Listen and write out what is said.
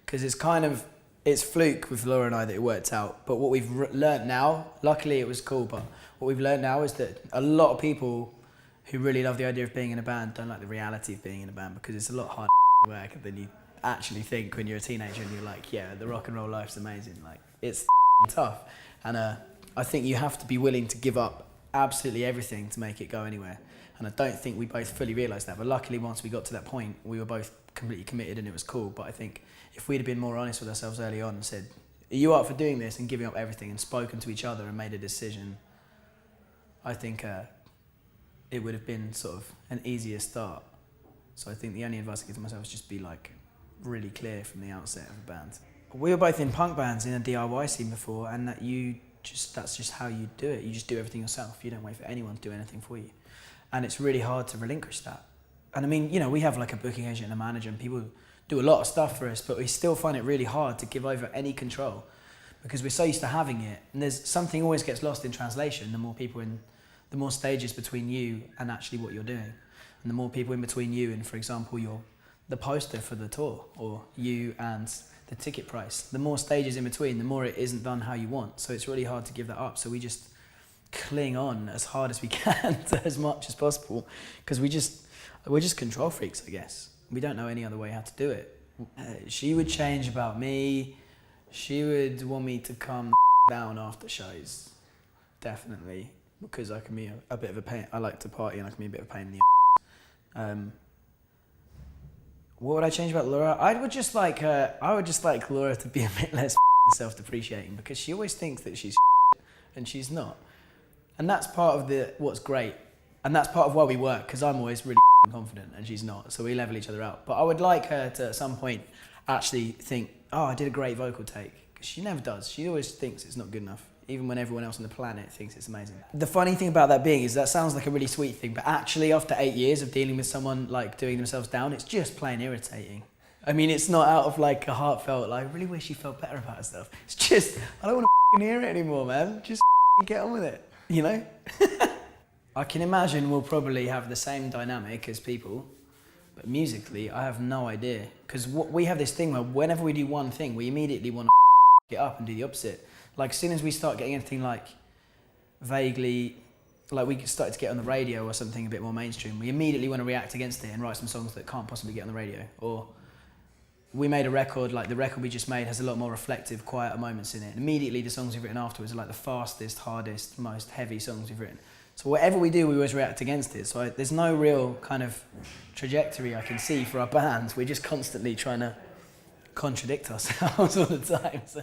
because it's fluke with Laura and I that it worked out. But what we've learnt now, luckily it was cool, but what we've learnt now is that a lot of people who really love the idea of being in a band don't like the reality of being in a band, because it's a lot harder work than you actually think when you're a teenager and you're like, yeah, the rock and roll life's amazing. Like, it's tough. And I think you have to be willing to give up absolutely everything to make it go anywhere. And I don't think we both fully realised that. But luckily, once we got to that point, we were both completely committed and it was cool. But I think if we'd have been more honest with ourselves early on and said, are you up for doing this, and giving up everything and spoken to each other and made a decision, I think it would have been sort of an easier start. So I think the only advice I give to myself is just be like really clear from the outset of a band. We were both in punk bands in a DIY scene before, and that's just how you do it. You just do everything yourself. You don't wait for anyone to do anything for you. And it's really hard to relinquish that. And I mean, you know, we have like a booking agent and a manager, and people do a lot of stuff for us, but we still find it really hard to give over any control because we're so used to having it. And there's something always gets lost in translation. The more stages between you and actually what you're doing. And the more people in between you and, for example, the poster for the tour, or you and the ticket price. The more stages in between, the more it isn't done how you want. So it's really hard to give that up. So we just cling on as hard as we can to as much as possible, because we're just control freaks, I guess. We don't know any other way how to do it. She would change about me. She would want me to come down after shows, definitely, because I can be a bit of a pain. I like to party and I can be a bit of a pain in the What would I change about Laura? I would just like Laura to be a bit less self-depreciating, because she always thinks that she's and she's not. And that's part of what's great. And that's part of why we work, because I'm always really confident and she's not. So we level each other out. But I would like her to, at some point, actually think, oh, I did a great vocal take. Because she never does. She always thinks it's not good enough, even when everyone else on the planet thinks it's amazing. The funny thing about that being is that sounds like a really sweet thing, but actually after 8 years of dealing with someone like doing themselves down, it's just plain irritating. I mean, it's not out of like a heartfelt, like, I really wish you felt better about herself. It's just, I don't want to hear it anymore, man. Just get on with it, you know? I can imagine we'll probably have the same dynamic as people, but musically, I have no idea. Because we have this thing where whenever we do one thing, we immediately want to get up and do the opposite. Like, as soon as we start getting anything like vaguely, like we started to get on the radio or something a bit more mainstream, we immediately want to react against it and write some songs that can't possibly get on the radio. Or we made a record, like the record we just made has a lot more reflective, quieter moments in it. And immediately the songs we've written afterwards are like the fastest, hardest, most heavy songs we've written. So whatever we do, we always react against it. So there's no real kind of trajectory I can see for our bands. We're just constantly trying to contradict ourselves all the time. So.